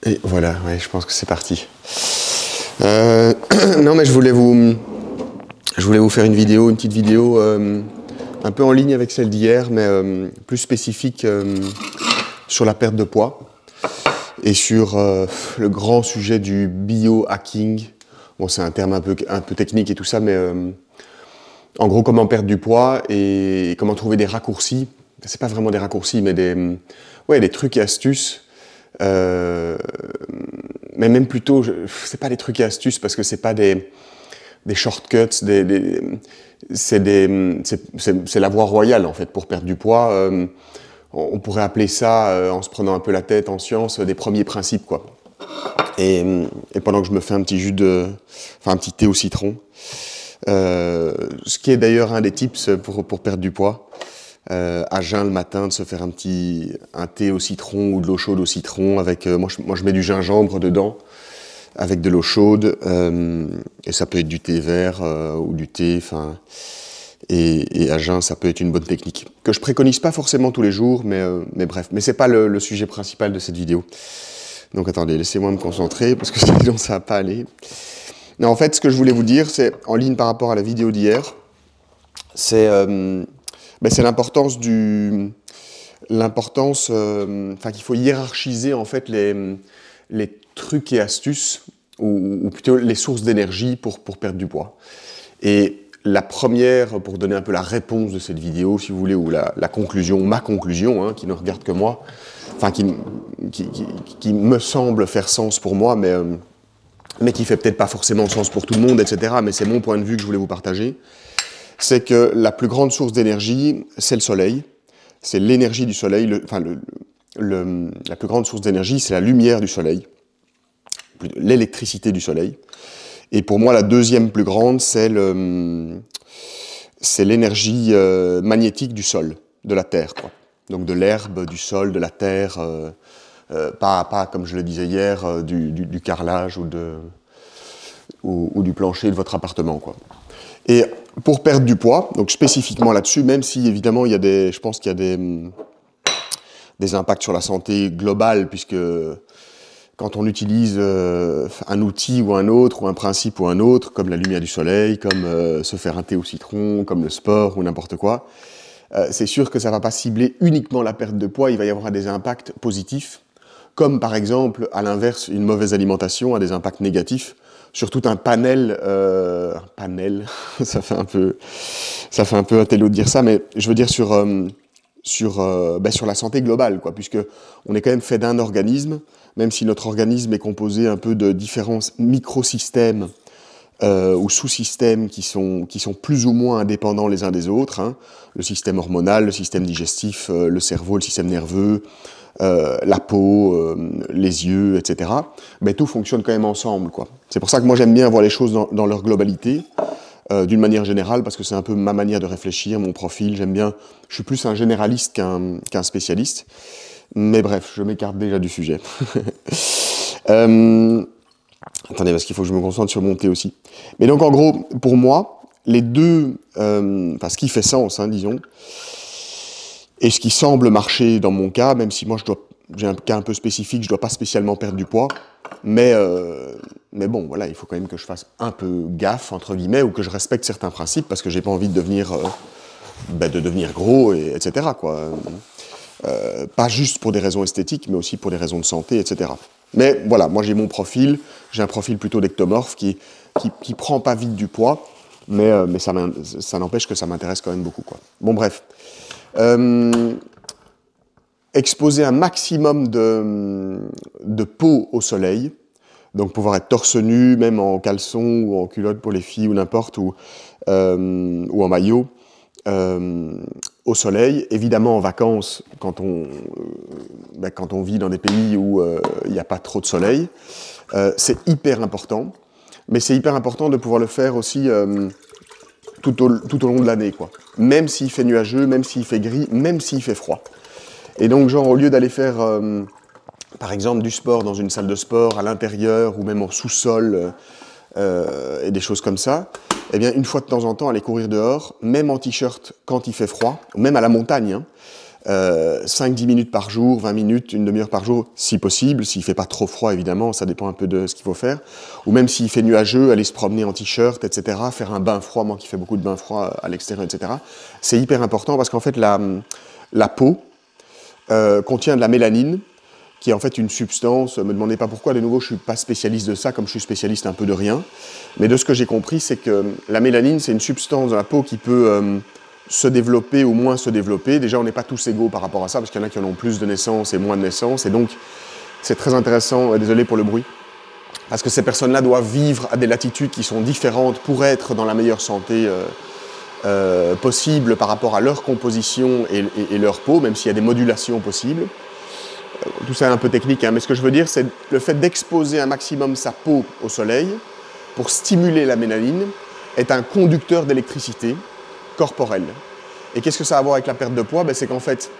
Et voilà, ouais, je pense que c'est parti. Non, mais je voulais vous faire une petite vidéo, un peu en ligne avec celle d'hier, mais plus spécifique sur la perte de poids et sur le grand sujet du biohacking. Bon, c'est un terme un peu technique et tout ça, mais en gros, comment perdre du poids et comment trouver des raccourcis. C'est pas vraiment des raccourcis, mais des trucs et astuces. Mais même plutôt, c'est pas des trucs et astuces parce que c'est pas des shortcuts, c'est la voie royale en fait pour perdre du poids. On pourrait appeler ça, en se prenant un peu la tête en science, des premiers principes quoi. Et pendant que je me fais un petit un petit thé au citron, ce qui est d'ailleurs un des tips pour perdre du poids. À jeun le matin, de se faire un thé au citron ou de l'eau chaude au citron avec, moi je mets du gingembre dedans avec de l'eau chaude, et ça peut être du thé vert ou du thé, et à jeun ça peut être une bonne technique que je préconise pas forcément tous les jours, mais bref, mais c'est pas le sujet principal de cette vidéo. Donc attendez, laissez-moi me concentrer parce que sinon ça va pas aller. Non, en fait, ce que je voulais vous dire, c'est en ligne par rapport à la vidéo d'hier, c'est l'importance qu'il faut hiérarchiser en fait les trucs et astuces ou plutôt les sources d'énergie pour perdre du poids. Et la première, pour donner un peu la réponse de cette vidéo, si vous voulez, ou la conclusion, ma conclusion, hein, qui ne regarde que moi, qui me semble faire sens pour moi, mais qui fait peut-être pas forcément sens pour tout le monde, etc. Mais c'est mon point de vue que je voulais vous partager. C'est que la plus grande source d'énergie, c'est le soleil. C'est l'énergie du soleil. La plus grande source d'énergie, c'est la lumière du soleil, l'électricité du soleil. Et pour moi, la deuxième plus grande, c'est l'énergie magnétique du sol, de la terre, quoi. Donc de l'herbe, du sol, de la terre, pas comme je le disais hier, du carrelage ou du plancher de votre appartement, quoi. Et pour perdre du poids, donc spécifiquement là-dessus, même si évidemment je pense qu'il y a des impacts sur la santé globale, puisque quand on utilise un outil ou un autre, ou un principe ou un autre, comme la lumière du soleil, comme se faire un thé au citron, comme le sport ou n'importe quoi, c'est sûr que ça ne va pas cibler uniquement la perte de poids, il va y avoir des impacts positifs, comme par exemple, à l'inverse, une mauvaise alimentation a des impacts négatifs sur tout un panel, ça fait un peu intello de dire ça, mais je veux dire sur la santé globale, quoi, puisque on est quand même fait d'un organisme, même si notre organisme est composé un peu de différents microsystèmes ou sous-systèmes qui sont plus ou moins indépendants les uns des autres, hein, le système hormonal, le système digestif, le cerveau, le système nerveux, la peau, les yeux, etc. Mais tout fonctionne quand même ensemble, quoi. C'est pour ça que moi j'aime bien voir les choses dans leur globalité, d'une manière générale, parce que c'est un peu ma manière de réfléchir, mon profil. J'aime bien. Je suis plus un généraliste qu'un spécialiste. Mais bref, je m'écarte déjà du sujet. Attendez, parce qu'il faut que je me concentre sur mon thé aussi. Mais donc en gros, pour moi, les deux, ce qui fait sens, hein, disons, et ce qui semble marcher dans mon cas, même si moi j'ai un cas un peu spécifique, je ne dois pas spécialement perdre du poids, mais bon, voilà, il faut quand même que je fasse un peu gaffe, entre guillemets, ou que je respecte certains principes, parce que j'ai pas envie de devenir gros, etc., quoi. Pas juste pour des raisons esthétiques, mais aussi pour des raisons de santé, etc. Mais voilà, moi j'ai mon profil, j'ai un profil plutôt d'ectomorphe qui prend pas vite du poids, mais ça n'empêche que ça m'intéresse quand même beaucoup, quoi. Bon, bref. Exposer un maximum de peau au soleil, donc pouvoir être torse nu, même en caleçon ou en culotte pour les filles ou n'importe, ou en maillot, au soleil, évidemment en vacances, quand on vit dans des pays où il n'y a pas trop de soleil, c'est hyper important, mais c'est hyper important de pouvoir le faire aussi tout au long de l'année, quoi. Même s'il fait nuageux, même s'il fait gris, même s'il fait froid. Et donc, genre, au lieu d'aller faire, par exemple, du sport dans une salle de sport, à l'intérieur, ou même au sous-sol, et des choses comme ça, eh bien, une fois de temps en temps, aller courir dehors, même en t-shirt quand il fait froid, même à la montagne, hein, 5-10 minutes par jour, 20 minutes, une demi-heure par jour, si possible, s'il ne fait pas trop froid, évidemment, ça dépend un peu de ce qu'il faut faire. Ou même s'il fait nuageux, aller se promener en t-shirt, etc., faire un bain froid, moi qui fais beaucoup de bains froids à l'extérieur, etc. C'est hyper important parce qu'en fait, la peau contient de la mélanine, qui est en fait une substance, me demandez pas pourquoi, de nouveau, je ne suis pas spécialiste de ça, comme je suis spécialiste un peu de rien, mais de ce que j'ai compris, c'est que la mélanine, c'est une substance dans la peau qui peut se développer ou moins se développer. Déjà, on n'est pas tous égaux par rapport à ça, parce qu'il y en a qui en ont plus de naissance et moins de naissance, et donc c'est très intéressant, désolé pour le bruit, parce que ces personnes-là doivent vivre à des latitudes qui sont différentes pour être dans la meilleure santé possible par rapport à leur composition et leur peau, même s'il y a des modulations possibles. Tout ça est un peu technique, hein, mais ce que je veux dire, c'est le fait d'exposer un maximum sa peau au soleil pour stimuler la mélanine est un conducteur d'électricité corporelle. Et qu'est-ce que ça a à voir avec la perte de poids? C'est qu'en fait,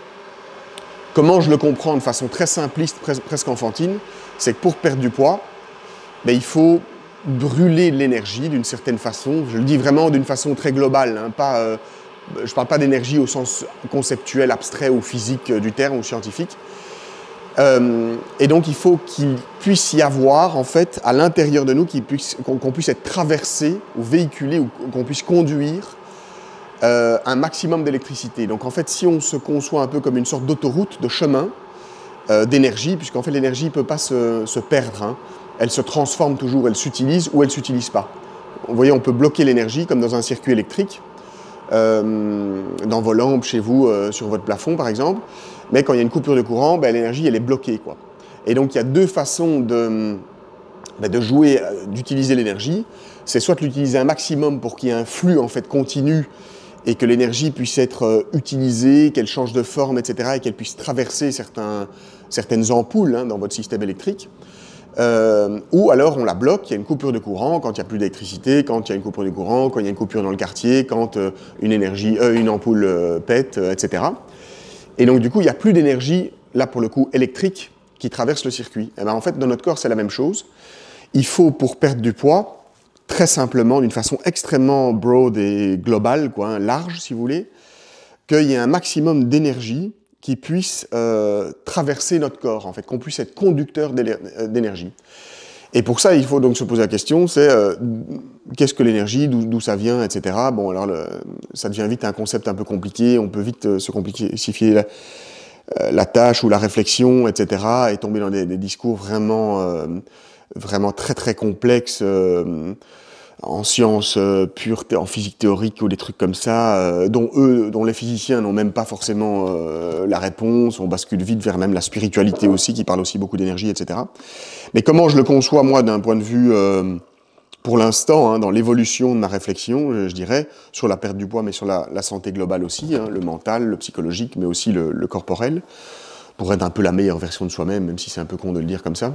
comment je le comprends de façon très simpliste, presque enfantine, c'est que pour perdre du poids, il faut brûler de l'énergie d'une certaine façon. Je le dis vraiment d'une façon très globale, hein, je ne parle pas d'énergie au sens conceptuel, abstrait ou physique du terme ou scientifique. Et donc il faut qu'il puisse y avoir en fait à l'intérieur de nous qu'on puisse être traversé ou véhiculé ou qu'on puisse conduire un maximum d'électricité. Donc en fait, si on se conçoit un peu comme une sorte d'autoroute, de chemin d'énergie, puisqu'en fait l'énergie ne peut pas se perdre, hein. Elle se transforme toujours, elle s'utilise ou elle ne s'utilise pas. Vous voyez, on peut bloquer l'énergie comme dans un circuit électrique, dans vos lampes chez vous, sur votre plafond par exemple, mais quand il y a une coupure de courant, l'énergie elle est bloquée, quoi. Et donc il y a deux façons de jouer, d'utiliser l'énergie. C'est soit de l'utiliser un maximum pour qu'il y ait un flux en fait continu et que l'énergie puisse être utilisée, qu'elle change de forme, etc., et qu'elle puisse traverser certaines ampoules, hein, dans votre système électrique. Ou alors on la bloque, il y a une coupure de courant quand il n'y a plus d'électricité, quand il y a une coupure de courant, quand il y a une coupure dans le quartier, quand une ampoule pète, etc. Et donc du coup, il n'y a plus d'énergie, là pour le coup, électrique, qui traverse le circuit. Et en fait, dans notre corps, c'est la même chose. Il faut, pour perdre du poids, très simplement, d'une façon extrêmement broad et globale, quoi, hein, large si vous voulez, qu'il y ait un maximum d'énergie qui puisse traverser notre corps, en fait, qu'on puisse être conducteur d'énergie. Et pour ça, il faut donc se poser la question, c'est qu'est-ce que l'énergie, d'où ça vient, etc. Bon, alors ça devient vite un concept un peu compliqué, on peut vite se complexifier la tâche ou la réflexion, etc., et tomber dans des discours vraiment très très complexes, en sciences pures, en physique théorique ou des trucs comme ça, dont les physiciens n'ont même pas forcément la réponse. On bascule vite vers même la spiritualité aussi, qui parle aussi beaucoup d'énergie, etc. Mais comment je le conçois, moi, d'un point de vue, pour l'instant, hein, dans l'évolution de ma réflexion, je dirais, sur la perte du poids, mais sur la santé globale aussi, hein, le mental, le psychologique, mais aussi le corporel, pour être un peu la meilleure version de soi-même, même si c'est un peu con de le dire comme ça,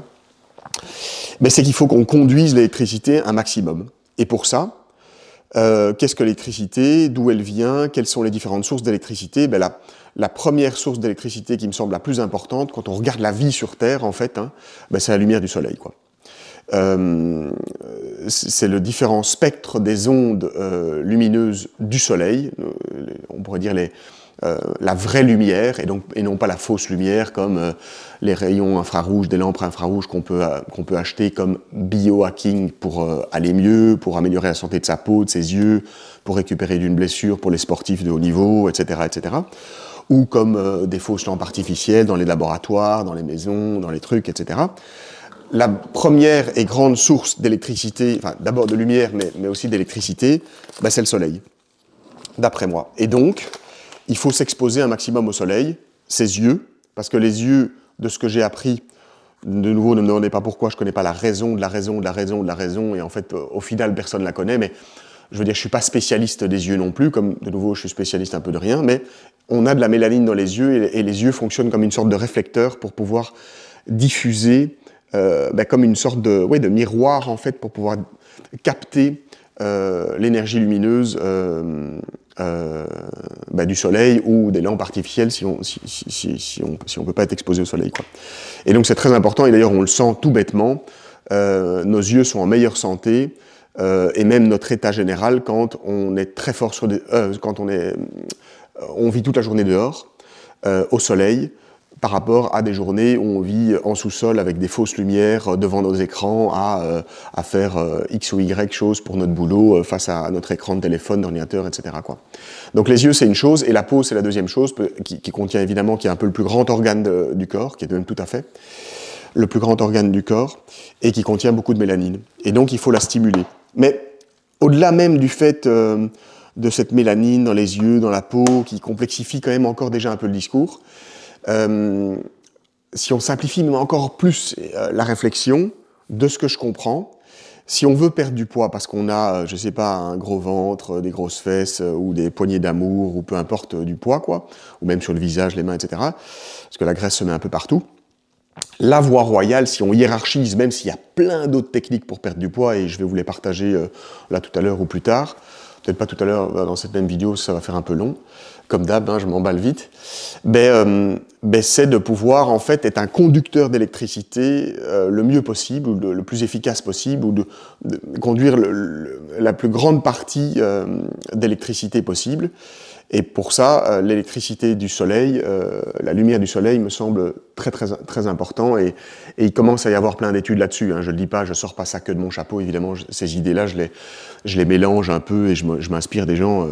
c'est qu'il faut qu'on conduise l'électricité un maximum. Et pour ça, qu'est-ce que l'électricité? D'où elle vient? Quelles sont les différentes sources d'électricité? La première source d'électricité qui me semble la plus importante, quand on regarde la vie sur Terre, en fait, hein, c'est la lumière du soleil, quoi. C'est le différent spectre des ondes lumineuses du soleil, on pourrait dire la vraie lumière, et non pas la fausse lumière, comme les rayons infrarouges, des lampes infrarouges qu'on peut acheter comme biohacking pour aller mieux, pour améliorer la santé de sa peau, de ses yeux, pour récupérer d'une blessure pour les sportifs de haut niveau, etc., etc. Ou comme des fausses lampes artificielles dans les laboratoires, dans les maisons, dans les trucs, etc. La première et grande source d'électricité, enfin d'abord de lumière, mais aussi d'électricité, c'est le soleil, d'après moi. Et donc, il faut s'exposer un maximum au soleil, ses yeux, parce que les yeux, de ce que j'ai appris, de nouveau, ne me demandez pas pourquoi, je ne connais pas la raison, et en fait, au final, personne ne la connaît, mais je veux dire, je ne suis pas spécialiste des yeux non plus, comme, de nouveau, je suis spécialiste un peu de rien, mais on a de la mélanine dans les yeux, et les yeux fonctionnent comme une sorte de réflecteur pour pouvoir diffuser, comme une sorte de miroir, en fait, pour pouvoir capter l'énergie lumineuse du soleil ou des lampes artificielles si on peut pas être exposé au soleil, quoi. Et donc c'est très important, et d'ailleurs on le sent tout bêtement, nos yeux sont en meilleure santé, et même notre état général quand on est très fort quand on vit toute la journée dehors, au soleil, par rapport à des journées où on vit en sous-sol avec des fausses lumières devant nos écrans à faire X ou Y choses pour notre boulot face à notre écran de téléphone, d'ordinateur, etc., quoi. Donc les yeux, c'est une chose, et la peau, c'est la deuxième chose, qui contient évidemment, qui est un peu le plus grand organe du corps, qui est même tout à fait le plus grand organe du corps, et qui contient beaucoup de mélanine. Et donc il faut la stimuler. Mais au-delà même du fait de cette mélanine dans les yeux, dans la peau, qui complexifie quand même encore déjà un peu le discours, si on simplifie même encore plus la réflexion de ce que je comprends, si on veut perdre du poids parce qu'on a, je sais pas, un gros ventre, des grosses fesses ou des poignées d'amour ou peu importe du poids, quoi, ou même sur le visage, les mains, etc., parce que la graisse se met un peu partout, la voie royale, si on hiérarchise, même s'il y a plein d'autres techniques pour perdre du poids, et je vais vous les partager là tout à l'heure ou plus tard, peut-être pas tout à l'heure dans cette même vidéo, ça va faire un peu long, comme d'hab, hein, je m'emballe vite, c'est de pouvoir en fait être un conducteur d'électricité le mieux possible, ou le plus efficace possible, ou de conduire la plus grande partie d'électricité possible. Et pour ça, l'électricité du soleil, la lumière du soleil me semble très important, et il commence à y avoir plein d'études là-dessus, hein. Je ne le dis pas, je ne sors pas ça que de mon chapeau, évidemment, ces idées-là, je les mélange un peu et je m'inspire des gens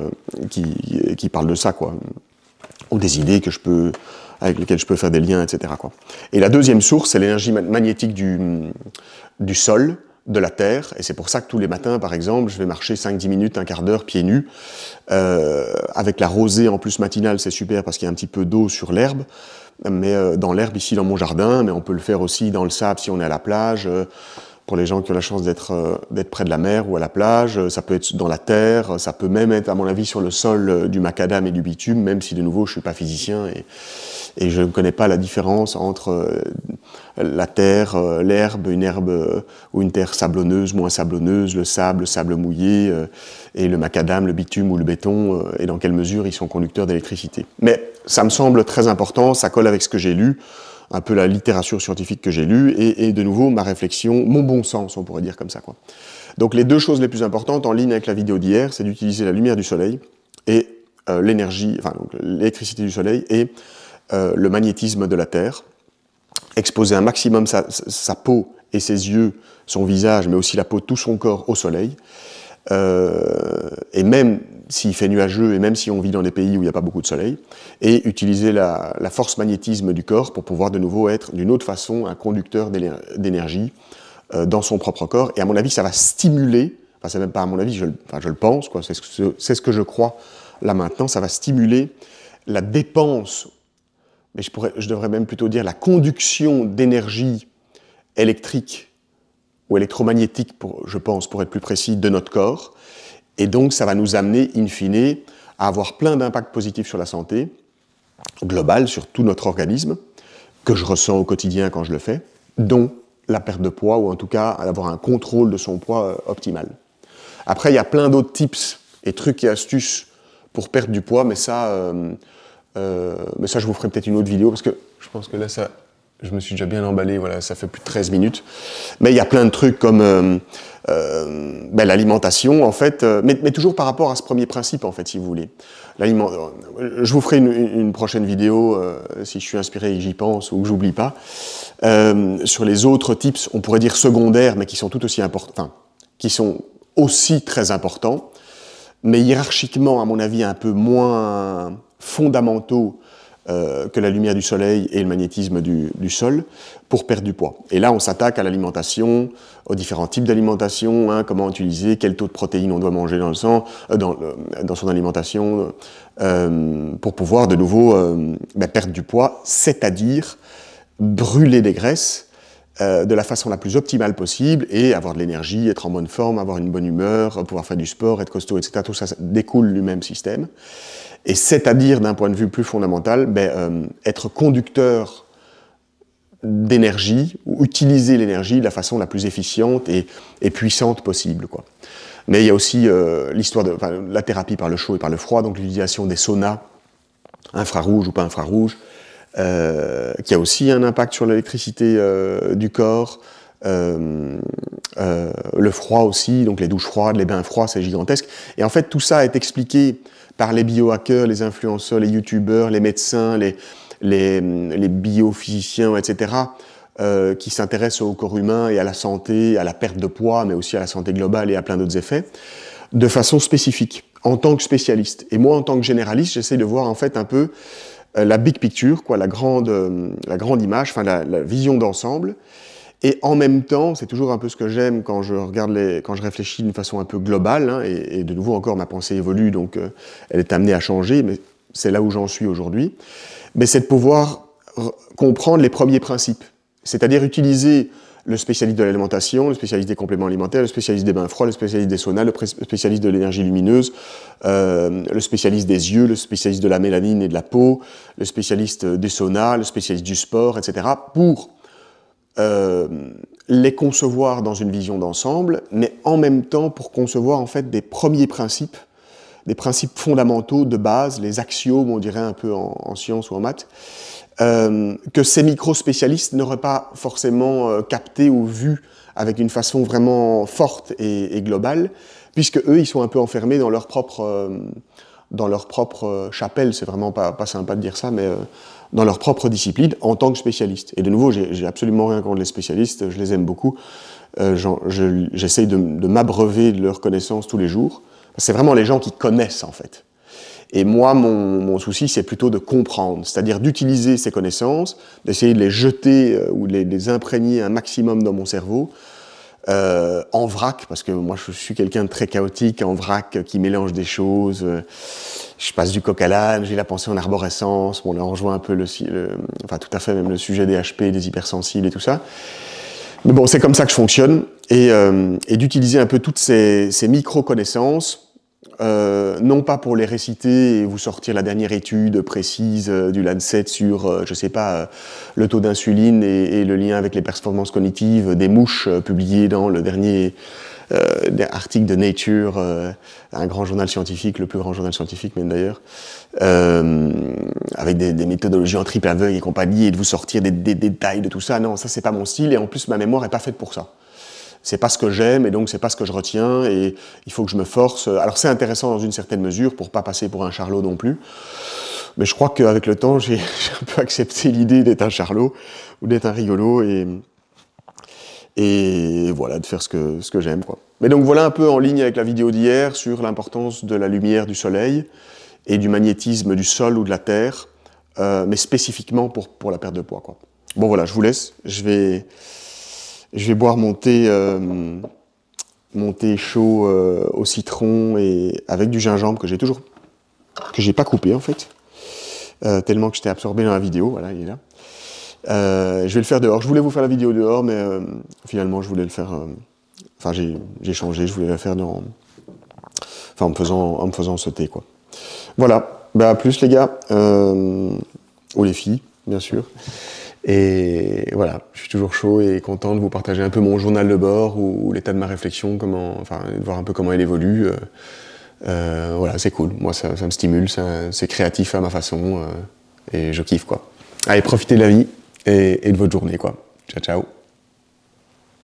qui parlent de ça, quoi. Ou des idées avec lesquelles je peux faire des liens, etc., quoi. Et la deuxième source, c'est l'énergie magnétique du sol, de la terre, et c'est pour ça que tous les matins, par exemple, je vais marcher 5-10 minutes, un quart d'heure, pieds nus, avec la rosée en plus matinale, c'est super parce qu'il y a un petit peu d'eau sur l'herbe, mais dans l'herbe ici dans mon jardin, mais on peut le faire aussi dans le sable si on est à la plage, pour les gens qui ont la chance d'être près de la mer ou à la plage, ça peut être dans la terre, ça peut même être, à mon avis, sur le sol du macadam et du bitume, même si de nouveau je suis pas physicien et je ne connais pas la différence entre la terre, l'herbe, une herbe ou une terre sablonneuse, moins sablonneuse, le sable mouillé, et le macadam, le bitume ou le béton, et dans quelle mesure ils sont conducteurs d'électricité. Mais ça me semble très important, ça colle avec ce que j'ai lu, un peu la littérature scientifique que j'ai lue, et de nouveau ma réflexion, mon bon sens, on pourrait dire comme ça, quoi. Donc les deux choses les plus importantes, en ligne avec la vidéo d'hier, c'est d'utiliser la lumière du soleil et l'électricité du soleil et le magnétisme de la Terre, exposer un maximum sa peau et ses yeux, son visage, mais aussi la peau de tout son corps au soleil, et même s'il fait nuageux, et même si on vit dans des pays où il n'y a pas beaucoup de soleil, et utiliser la force magnétisme du corps pour pouvoir de nouveau être d'une autre façon un conducteur d'énergie dans son propre corps. Et à mon avis, ça va stimuler, enfin c'est même pas à mon avis, je le pense, quoi, c'est ce que je crois là maintenant, ça va stimuler la dépense, mais je devrais même plutôt dire la conduction d'énergie électrique ou électromagnétique, je pense, pour être plus précis, de notre corps. Et donc, ça va nous amener, in fine, à avoir plein d'impacts positifs sur la santé globale, sur tout notre organisme, que je ressens au quotidien quand je le fais, dont la perte de poids, ou en tout cas, avoir un contrôle de son poids optimal. Après, il y a plein d'autres tips et trucs et astuces pour perdre du poids, mais ça, je vous ferai peut-être une autre vidéo, parce que je pense que là, je me suis déjà bien emballé, voilà, ça fait plus de 13 minutes. Mais il y a plein de trucs comme l'alimentation, en fait, mais toujours par rapport à ce premier principe, en fait, si vous voulez. Je vous ferai une prochaine vidéo, si je suis inspiré et que j'y pense, ou que j'oublie pas, sur les autres tips, on pourrait dire secondaires, mais qui sont tout aussi importants, enfin, qui sont aussi très importants, mais hiérarchiquement, à mon avis, un peu moins fondamentaux que la lumière du soleil et le magnétisme du sol pour perdre du poids. Et là, on s'attaque à l'alimentation, aux différents types d'alimentation, hein, comment utiliser, quel taux de protéines on doit manger dans le sang, dans son alimentation, pour pouvoir de nouveau perdre du poids, c'est-à-dire brûler des graisses de la façon la plus optimale possible et avoir de l'énergie, être en bonne forme, avoir une bonne humeur, pouvoir faire du sport, être costaud, etc. Tout ça, ça découle du même système. Et c'est-à-dire, d'un point de vue plus fondamental, être conducteur d'énergie, ou utiliser l'énergie de la façon la plus efficiente et puissante possible, quoi. Mais il y a aussi l'histoire de la thérapie par le chaud et par le froid, donc l'utilisation des saunas, infrarouges ou pas infrarouges, qui a aussi un impact sur l'électricité du corps, le froid aussi, donc les douches froides, les bains froids, c'est gigantesque. Et en fait, tout ça est expliqué par les biohackers, les influenceurs, les youtubeurs, les médecins, les biophysiciens, etc., qui s'intéressent au corps humain et à la santé, à la perte de poids, mais aussi à la santé globale et à plein d'autres effets, de façon spécifique, en tant que spécialiste. Et moi, en tant que généraliste, j'essaie de voir en fait un peu la big picture, quoi, la grande image, enfin la vision d'ensemble. Et en même temps, c'est toujours un peu ce que j'aime quand je réfléchis d'une façon un peu globale, hein, et de nouveau encore ma pensée évolue, donc elle est amenée à changer, mais c'est là où j'en suis aujourd'hui. Mais c'est de pouvoir comprendre les premiers principes, c'est-à-dire utiliser le spécialiste de l'alimentation, le spécialiste des compléments alimentaires, le spécialiste des bains froids, le spécialiste des saunas, le spécialiste de l'énergie lumineuse, le spécialiste des yeux, le spécialiste de la mélanine et de la peau, le spécialiste des saunas, le spécialiste du sport, etc., pour les concevoir dans une vision d'ensemble, mais en même temps pour concevoir en fait des premiers principes, des principes fondamentaux de base, les axiomes, on dirait un peu en sciences ou en maths, que ces micro-spécialistes n'auraient pas forcément capté ou vu avec une façon vraiment forte et globale, puisque eux, ils sont un peu enfermés dans leur propre chapelle, c'est vraiment pas sympa de dire ça, mais dans leur propre discipline en tant que spécialiste. Et de nouveau, j'ai absolument rien contre les spécialistes, je les aime beaucoup. J'essaye de m'abreuver de leurs connaissances tous les jours. C'est vraiment les gens qui connaissent, en fait. Et moi, mon souci, c'est plutôt de comprendre, c'est-à-dire d'utiliser ces connaissances, d'essayer de les jeter ou de les imprégner un maximum dans mon cerveau, en vrac, parce que moi je suis quelqu'un de très chaotique, en vrac, qui mélange des choses. Je passe du coq à l'âne, j'ai la pensée en arborescence, bon là on rejoint un peu enfin tout à fait même le sujet des HP, des hypersensibles et tout ça. Mais bon, c'est comme ça que je fonctionne, et d'utiliser un peu toutes ces micro-connaissances, non pas pour les réciter et vous sortir la dernière étude précise du Lancet sur, je sais pas, le taux d'insuline et le lien avec les performances cognitives des mouches publiées dans le dernier article de Nature, un grand journal scientifique, le plus grand journal scientifique même d'ailleurs, avec des méthodologies en triple aveugle et compagnie, et de vous sortir des détails de tout ça. Non, ça c'est pas mon style, et en plus ma mémoire est pas faite pour ça. C'est pas ce que j'aime, et donc c'est pas ce que je retiens, et il faut que je me force. Alors c'est intéressant dans une certaine mesure, pour pas passer pour un charlot non plus, mais je crois qu'avec le temps, j'ai un peu accepté l'idée d'être un charlot, ou d'être un rigolo, et voilà, de faire ce que j'aime, quoi. Mais donc voilà un peu en ligne avec la vidéo d'hier, sur l'importance de la lumière du soleil, et du magnétisme du sol ou de la terre, mais spécifiquement pour la perte de poids, quoi. Bon voilà, je vous laisse, je vais boire mon thé chaud au citron et avec du gingembre que j'ai pas coupé en fait, tellement que j'étais absorbé dans la vidéo. Voilà, il est là. Je vais le faire dehors. Je voulais vous faire la vidéo dehors, mais finalement je voulais le faire. Enfin, j'ai changé. Je voulais la faire en me faisant ce thé, quoi. Voilà. À plus les gars, ou les filles, bien sûr. Et voilà, je suis toujours chaud et content de vous partager un peu mon journal de bord ou l'état de ma réflexion, de voir un peu comment elle évolue. Voilà, c'est cool. Moi, ça me stimule, c'est créatif à ma façon, et je kiffe, quoi. Allez, profitez de la vie et de votre journée, quoi. Ciao, ciao.